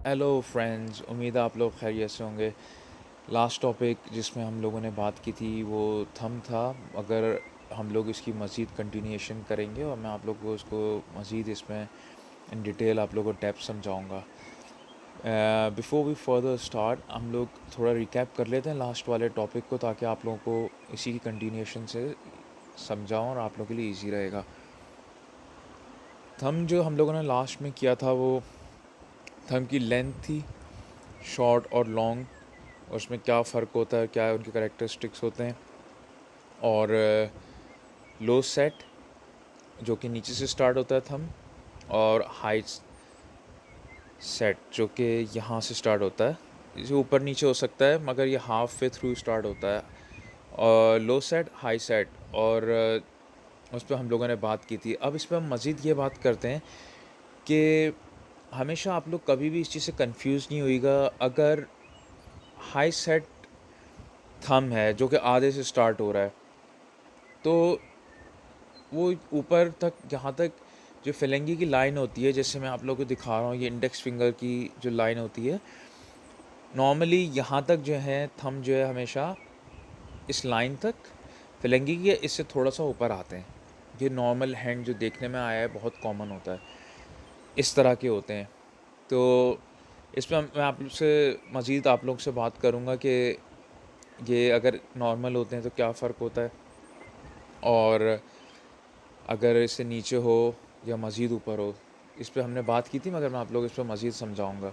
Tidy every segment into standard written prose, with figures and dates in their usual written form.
Hello friends, उम्मीद है आप लोग खैरियत से होंगे। लास्ट टॉपिक जिसमें हम लोगों ने बात की थी वो थंब था। अगर हम लोग इसकी मज़ीद कंटिन्यूएशन करेंगे और मैं आप लोग को उसको मज़ीद इसमें इन डिटेल आप लोगों को डेप्थ समझाऊंगा। बिफोर वी फर्दर स्टार्ट हम लोग थोड़ा रिकैप कर लेते हैं लास्ट वाले टॉपिक को, ताकि आप लोगों को इसी की कंटिन्यूएशन से समझाऊँ और आप लोगों के लिए ईजी रहेगा। थंब जो हम लोगों ने लास्ट में किया था वो थंब की लेंथ थी, शॉर्ट और लॉन्ग, और उसमें क्या फ़र्क होता है, क्या उनके करेक्टरिस्टिक्स होते हैं। और लो सेट जो कि नीचे से स्टार्ट होता है थंब, और हाई सेट जो कि यहाँ से स्टार्ट होता है। इसे ऊपर नीचे हो सकता है मगर ये हाफ वे थ्रू स्टार्ट होता है। और लो सेट, हाई सेट, और उस पर हम लोगों ने बात की थी। अब इस पर हम मज़ीद ये बात करते हैं कि हमेशा आप लोग कभी भी इस चीज़ से कंफ्यूज नहीं होइएगा। अगर हाई सेट थंब है जो कि आधे से स्टार्ट हो रहा है, तो वो ऊपर तक, जहाँ तक जो फिलेंगी की लाइन होती है, जैसे मैं आप लोगों को दिखा रहा हूँ, ये इंडेक्स फिंगर की जो लाइन होती है, नॉर्मली यहाँ तक जो है थंब जो है हमेशा इस लाइन तक फिलेंगी के इससे थोड़ा सा ऊपर आते हैं। ये नॉर्मल हैंड जो देखने में आया है बहुत कॉमन होता है, इस तरह के होते हैं। तो इसमें मैं आप लोग से मज़ीद आप लोग से बात करूँगा कि ये अगर नॉर्मल होते हैं तो क्या फ़र्क होता है, और अगर इससे नीचे हो या मज़ीद ऊपर हो, इस पे हमने बात की थी, मगर मैं आप लोग इस पर मज़ीद समझाऊँगा।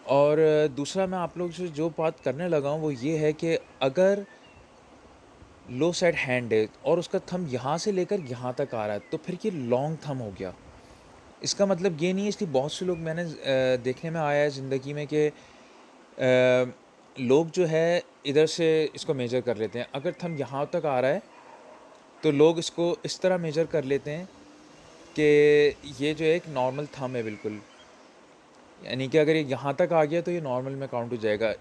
और दूसरा मैं आप लोग से जो बात करने लगा हूँ वो ये है कि अगर लो सेट हैंड है और उसका थंब यहाँ से लेकर यहाँ तक आ रहा है, तो फिर ये लॉन्ग थंब हो गया। इसका मतलब ये नहीं है, इसलिए बहुत से लोग मैंने देखने में आया है ज़िंदगी में कि लोग जो है इधर से इसको मेजर कर लेते हैं। अगर थंब यहाँ तक आ रहा है तो लोग इसको इस तरह मेजर कर लेते हैं कि ये जो है एक नॉर्मल थंब है बिल्कुल, यानी कि अगर ये यहाँ तक आ गया तो ये नॉर्मल में काउंट हो जाएगा।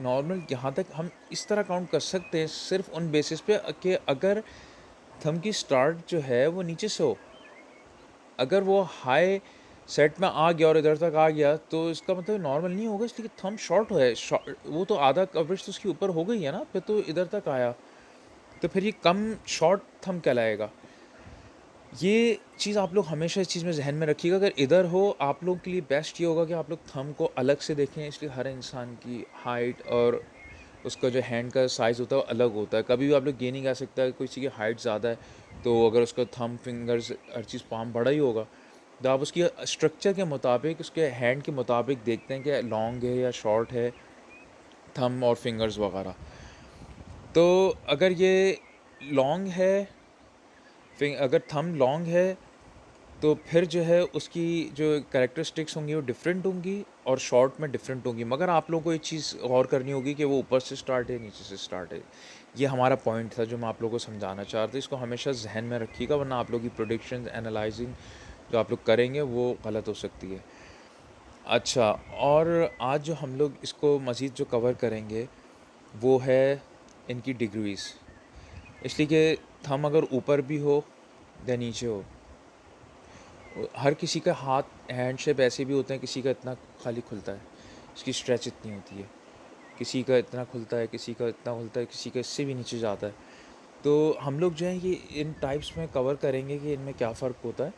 नॉर्मल यहाँ तक हम इस तरह काउंट कर सकते हैं सिर्फ उन बेसिस पे कि अगर थंब की स्टार्ट जो है वो नीचे से हो। अगर वो हाई सेट में आ गया और इधर तक आ गया तो इसका मतलब नॉर्मल नहीं होगा, इसलिए थंब शॉर्ट है। वो तो आधा कवरेज तो उसकी ऊपर हो गई है ना, फिर तो इधर तक आया, तो फिर ये कम शॉर्ट थंब कहलाएगा। ये चीज़ आप लोग हमेशा इस चीज़ में ज़हन में रखिएगा। अगर इधर हो, आप लोग के लिए बेस्ट ये होगा कि आप लोग थंब को अलग से देखें, इसलिए हर इंसान की हाइट और उसका जो हैंड का साइज़ होता है वो अलग होता है। कभी भी आप लोग ये नहीं कह सकता कि किसी की हाइट ज़्यादा है तो अगर उसका थंब, फिंगर्स, हर चीज़, पाम बड़ा ही होगा, तो आप उसकी स्ट्रक्चर के मुताबिक, उसके हैंड के मुताबिक देखते हैं कि लॉन्ग है या शॉर्ट है थंब और फिंगर्स वगैरह। तो अगर ये लॉन्ग है, अगर थंब लॉन्ग है तो फिर जो है उसकी जो कैरेक्टरिस्टिक्स होंगी वो डिफरेंट होंगी और शॉर्ट में डिफरेंट होंगी। मगर आप लोगों को एक चीज़ गौर करनी होगी कि वो ऊपर से स्टार्ट है, नीचे से स्टार्ट है। ये हमारा पॉइंट था जो मैं आप लोगों को समझाना चाह रहा था। इसको हमेशा जहन में रखिएगा, वरना आप लोग की प्रोडिक्शन एनालाइजिंग जो आप लोग करेंगे वो गलत हो सकती है। अच्छा, और आज जो हम लोग इसको मज़ीद जो कवर करेंगे वो है इनकी डिग्रीज़। इसलिए कि थंब अगर ऊपर भी हो या नीचे हो, हर किसी का हाथ हैंड शेप ऐसे भी होते हैं, किसी का इतना खाली खुलता है, इसकी स्ट्रेच इतनी होती है, किसी का इतना खुलता है, किसी का इतना खुलता है, किसी का इससे भी नीचे जाता है। तो हम लोग जो है ये इन टाइप्स में कवर करेंगे कि इनमें क्या फ़र्क होता है।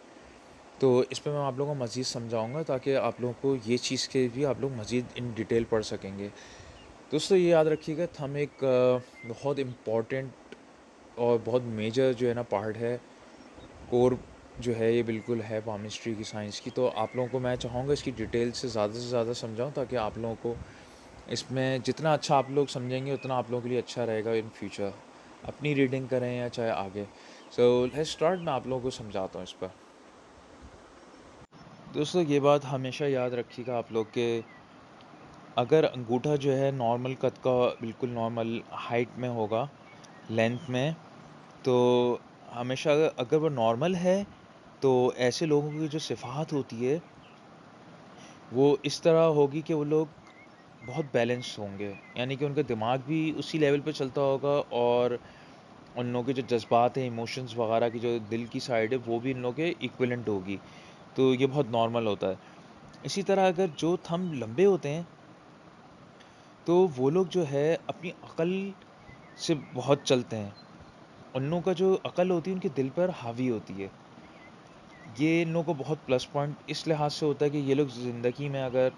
तो इस पे मैं आप लोगों को मज़ीद समझाऊंगा ताकि आप लोगों को ये चीज़ के भी आप लोग मज़ीद इन डिटेल पढ़ सकेंगे। दोस्तों ये याद रखिएगा, थंब एक बहुत इम्पॉर्टेंट और बहुत मेजर जो है ना पार्ट है, कोर जो है ये बिल्कुल है पामिस्ट्री की, साइंस की। तो आप लोगों को मैं चाहूँगा इसकी डिटेल से ज़्यादा समझाऊँ, ताकि आप लोगों को इसमें जितना अच्छा आप लोग समझेंगे उतना आप लोगों के लिए अच्छा रहेगा इन फ्यूचर, अपनी रीडिंग करें या चाहे आगे। सो लेट्स स्टार्ट, मैं आप लोगों को समझाता हूँ इस पर। दोस्तों ये बात हमेशा याद रखिएगा आप लोग के, अगर अंगूठा जो है नॉर्मल कद का, बिल्कुल नॉर्मल हाइट में होगा, लेंथ में, तो हमेशा अगर अगर वो नॉर्मल है तो ऐसे लोगों की जो सिफ़ात होती है वो इस तरह होगी कि वो लोग बहुत बैलेंस्ड होंगे, यानी कि उनका दिमाग भी उसी लेवल पे चलता होगा, और उन लोगों के जो जज़्बात हैं, इमोशंस वगैरह की जो दिल की साइड है वो भी इन लोगों के इक्विवेलेंट होगी। तो ये बहुत नॉर्मल होता है। इसी तरह अगर जो थंब लंबे होते हैं, तो वो लोग जो है अपनी अकल से बहुत चलते हैं। उन लोगों का जो अकल होती है उनके दिल पर हावी होती है। ये इन लोगों को बहुत प्लस पॉइंट इस लिहाज से होता है कि ये लोग ज़िंदगी में अगर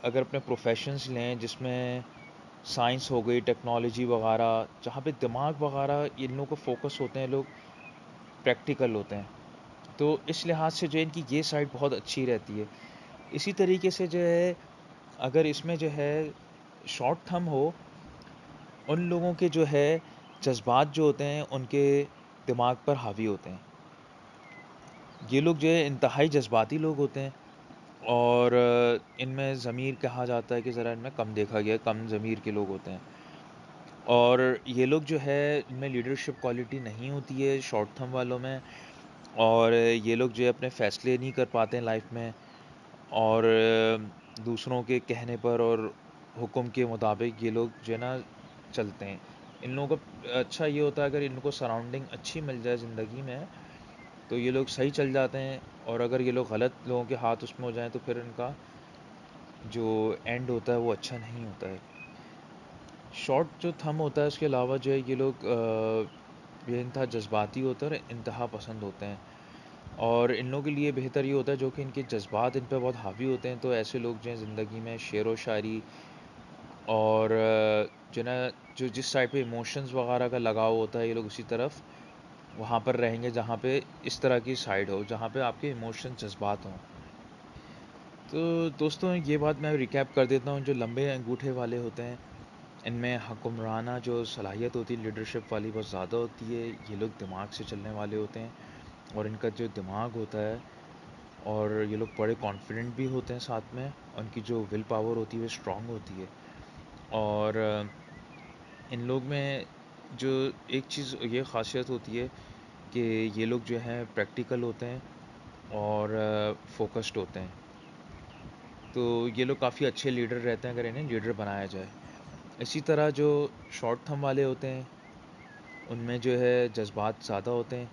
अगर अपने प्रोफ़ेशंस लें जिसमें साइंस हो गई, टेक्नोलॉजी वगैरह, जहाँ पे दिमाग वगैरह इन लोगों को फ़ोकस होते हैं, लोग प्रैक्टिकल होते हैं। तो इस लिहाज से जो है इनकी ये साइड बहुत अच्छी रहती है। इसी तरीके से जो है अगर इसमें जो है शॉर्ट थंब हो, उन लोगों के जो है जज़्बात जो होते हैं उनके दिमाग पर हावी होते हैं। ये लोग जो है इंतहाई जज़्बाती लोग होते हैं और इनमें ज़मीर कहा जाता है कि ज़रा इनमें कम देखा गया है, कम ज़मीर के लोग होते हैं। और ये लोग जो है इनमें लीडरशिप क्वालिटी नहीं होती है शॉर्ट थंब वालों में, और ये लोग जो है अपने फ़ैसले नहीं कर पाते हैं लाइफ़ में, और दूसरों के कहने पर और हुक्म के मुताबिक ये लोग जो है ना चलते हैं। इन लोगों का अच्छा ये होता है अगर इनको सराउंडिंग अच्छी मिल जाए ज़िंदगी में, तो ये लोग सही चल जाते हैं, और अगर ये लोग गलत लोगों के हाथ उसमें हो जाएँ तो फिर इनका जो एंड होता है वो अच्छा नहीं होता है। शॉर्ट जो थंब होता है उसके अलावा जो है ये लोग बेइंतहा जज़्बाती होते हैं और इंतहा पसंद होते हैं, और इन लोगों के लिए बेहतर ये होता है जो कि इनके जज़्बात इन पे बहुत हावी होते हैं, तो ऐसे लोग जो हैं ज़िंदगी में शेरो व शायरी और जो है ना जो जिस साइड पे इमोशंस वगैरह का लगाव होता है, ये लोग उसी तरफ वहाँ पर रहेंगे जहाँ पे इस तरह की साइड हो, जहाँ पे आपके इमोशन जज़्बात हों। तो दोस्तों ये बात मैं रिकैप कर देता हूँ, जो लंबे अंगूठे वाले होते हैं, इनमें हुक्मराना जो सलाहियत होती है लीडरशिप वाली बहुत ज़्यादा होती है। ये लोग दिमाग से चलने वाले होते हैं, और इनका जो दिमाग होता है, और ये लोग बड़े कॉन्फिडेंट भी होते हैं साथ में, उनकी जो विल पावर होती है वो स्ट्रॉन्ग होती है। और इन लोग में जो एक चीज़ ये ख़ासियत होती है कि ये लोग जो हैं प्रैक्टिकल होते हैं और फोकस्ड होते हैं। तो ये लोग काफ़ी अच्छे लीडर रहते हैं अगर इन्हें लीडर बनाया जाए। इसी तरह जो शॉर्ट थंब वाले होते हैं, उनमें जो है जज़्बात ज़्यादा होते हैं,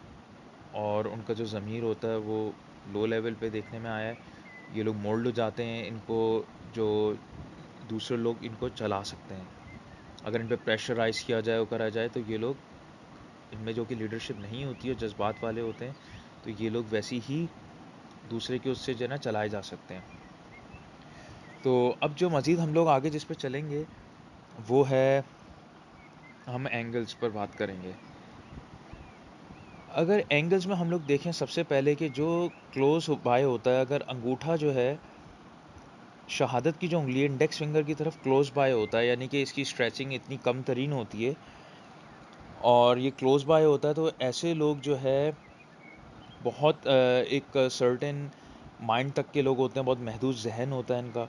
और उनका जो ज़मीर होता है वो लो लेवल पे देखने में आया है। ये लोग मोल्ड हो जाते हैं, इनको जो दूसरे लोग इनको चला सकते हैं। अगर इन पे प्रेशराइज़ किया जाए और करा जाए तो ये लोग, इनमें जो कि लीडरशिप नहीं होती है, जज़्बात वाले होते हैं, तो ये लोग वैसी ही दूसरे के उससे जो है ना चलाए जा सकते हैं। तो अब जो मज़ीद हम लोग आगे जिस पे चलेंगे, वो है हम एंगल्स पर बात करेंगे। अगर एंगल्स में हम लोग देखें सबसे पहले कि जो क्लोज़ बाय होता है, अगर अंगूठा जो है शहादत की जो उँगली है इंडेक्स फिंगर की तरफ क्लोज़ बाय होता है, यानी कि इसकी स्ट्रेचिंग इतनी कम तरीन होती है और ये क्लोज़ बाय होता है, तो ऐसे लोग जो है बहुत एक सर्टेन माइंड तक के लोग होते हैं, बहुत महदूद ज़हन होता है इनका,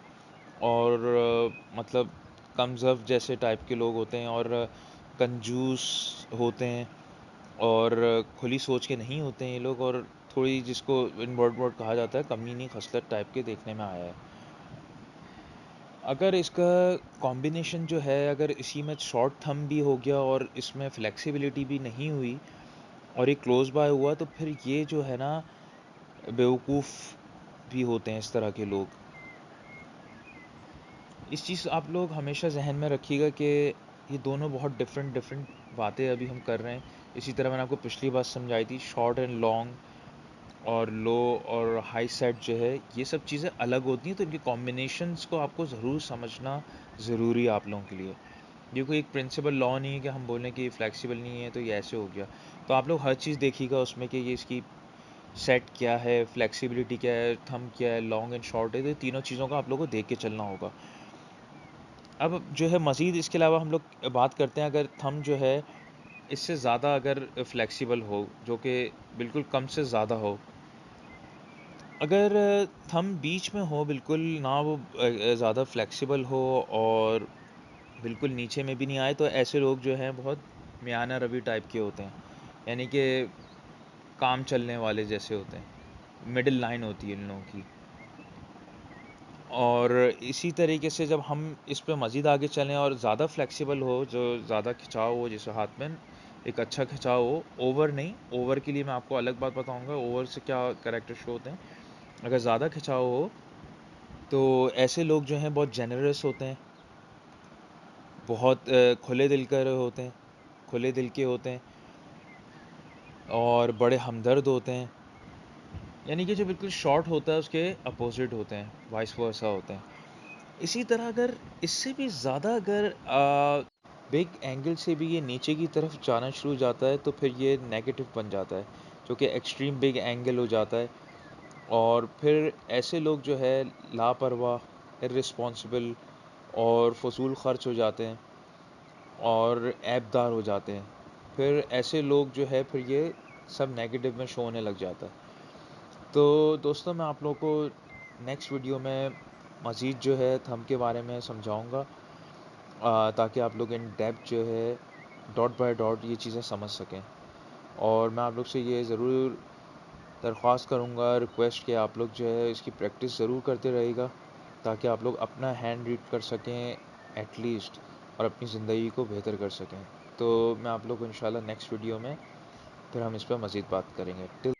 और मतलब कमज़र्व जैसे टाइप के लोग होते हैं, और कंजूस होते हैं, और खुली सोच के नहीं होते हैं ये लोग, और थोड़ी जिसको इनवर्ट वर्ड कहा जाता है कमीनी खसलत टाइप के देखने में आया है। अगर इसका कॉम्बिनेशन जो है, अगर इसी में शॉर्ट थंब भी हो गया और इसमें फ्लेक्सिबिलिटी भी नहीं हुई और ये क्लोज बाय हुआ, तो फिर ये जो है ना बेवकूफ़ भी होते हैं इस तरह के लोग। इस चीज़ आप लोग हमेशा ज़हन में रखिएगा कि ये दोनों बहुत डिफरेंट डिफरेंट बातें अभी हम कर रहे हैं। इसी तरह मैंने आपको पिछली बार समझाई थी, शॉर्ट एंड लॉन्ग और लो और हाई सेट जो है, ये सब चीज़ें अलग होती हैं, तो इनके कॉम्बिनेशंस को आपको ज़रूर समझना ज़रूरी है आप लोगों के लिए। ये कोई एक प्रिंसिपल लॉ नहीं है कि हम बोलें कि ये फ्लेक्सिबल नहीं है तो ये ऐसे हो गया। तो आप लोग हर चीज़ देखिएगा उसमें कि ये इसकी सेट क्या है, फ्लेक्सिबिलिटी क्या है, थंब क्या है, लॉन्ग एंड शॉर्ट है, तो तीनों चीज़ों का आप लोगों को देख के चलना होगा। अब जो है मज़ीद इसके अलावा हम लोग बात करते हैं, अगर थंब जो है इससे ज़्यादा अगर फ्लेक्सिबल हो, जो कि बिल्कुल कम से ज़्यादा हो, अगर थंब बीच में हो बिल्कुल ना, वो ज़्यादा फ्लेक्सिबल हो और बिल्कुल नीचे में भी नहीं आए, तो ऐसे लोग जो हैं बहुत मियाना रवि टाइप के होते हैं, यानी कि काम चलने वाले जैसे होते हैं, मिडिल लाइन होती है इन लोगों की। और इसी तरीके से जब हम इस पे मज़ीद आगे चलें और ज़्यादा फ्लेक्सिबल हो, जो ज़्यादा खिंचाव हो, जैसे हाथ में एक अच्छा खिंचाव हो, ओवर नहीं, ओवर के लिए मैं आपको अलग बात बताऊंगा, ओवर से क्या कैरेक्टर शो होते हैं। अगर ज़्यादा खिंचाव हो तो ऐसे लोग जो हैं बहुत जेनरस होते हैं, बहुत खुले दिल कर होते हैं, खुले दिल के होते हैं और बड़े हमदर्द होते हैं। यानी कि जो बिल्कुल शॉर्ट होता है उसके अपोज़िट होते हैं, वाइस वर्सा होते हैं। इसी तरह अगर इससे भी ज़्यादा अगर बिग एंगल से भी ये नीचे की तरफ जाना शुरू हो जाता है तो फिर ये नेगेटिव बन जाता है, जो कि एक्सट्रीम बिग एंगल हो जाता है। और फिर ऐसे लोग जो है लापरवाह, इर्रेस्पॉन्सिबल और फ़ज़ूल ख़र्च हो जाते हैं और ऐबदार हो जाते हैं। फिर ऐसे लोग जो है फिर ये सब नेगेटिव में शो होने लग जाता है। तो दोस्तों मैं आप लोगों को नेक्स्ट वीडियो में मज़ीद जो है थंब के बारे में समझाऊँगा, ताकि आप लोग इन डेप्थ जो है डॉट बाय डॉट ये चीज़ें समझ सकें। और मैं आप लोग से ये ज़रूर दरख्वास्त करूँगा, रिक्वेस्ट कि आप लोग जो है इसकी प्रैक्टिस ज़रूर करते रहिएगा, ताकि आप लोग अपना हैंड रीड कर सकें एटलीस्ट, और अपनी ज़िंदगी को बेहतर कर सकें। तो मैं आप लोग को इंशाल्लाह नेक्स्ट वीडियो में फिर हम इस पर मज़ीद बात करेंगे। टिल